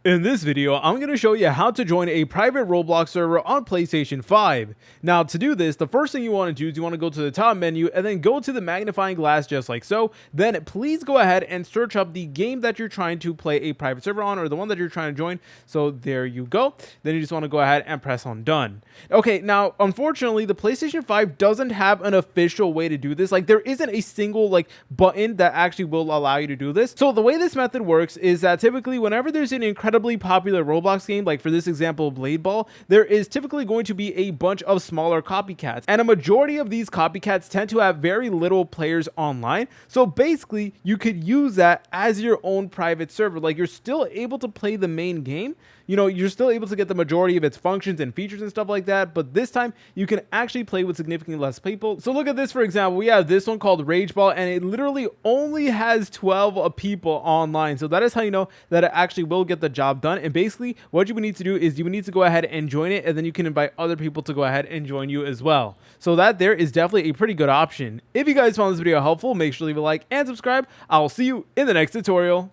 In this video, I'm going to show you how to join a private Roblox server on PlayStation 5. Now, to do this, the first thing you want to do is you want to go to the top menu and then go to the magnifying glass just like so. Then please go ahead and search up the game that you're trying to play a private server on, or the one that you're trying to join. So there you go. Then you just want to go ahead and press on done. Okay, now, unfortunately, the PlayStation 5 doesn't have an official way to do this. Like, there isn't a single button that actually will allow you to do this. So the way this method works is that typically whenever there's an incredibly popular Roblox game, like for this example, Blade Ball, there is typically going to be a bunch of smaller copycats, and a majority of these copycats tend to have very little players online. So basically, you could use that as your own private server. Like, you're still able to play the main game. You know, you're still able to get the majority of its functions and features and stuff like that, but this time you can actually play with significantly less people. So look at this, for example, we have this one called Rage Ball, and it literally only has 12 people online. So that is how you know that it actually will get the job done. And basically what you would need to do is you would need to go ahead and join it, and then you can invite other people to go ahead and join you as well. So that there is definitely a pretty good option. If you guys found this video helpful, make sure to leave a like and subscribe. I'll see you in the next tutorial.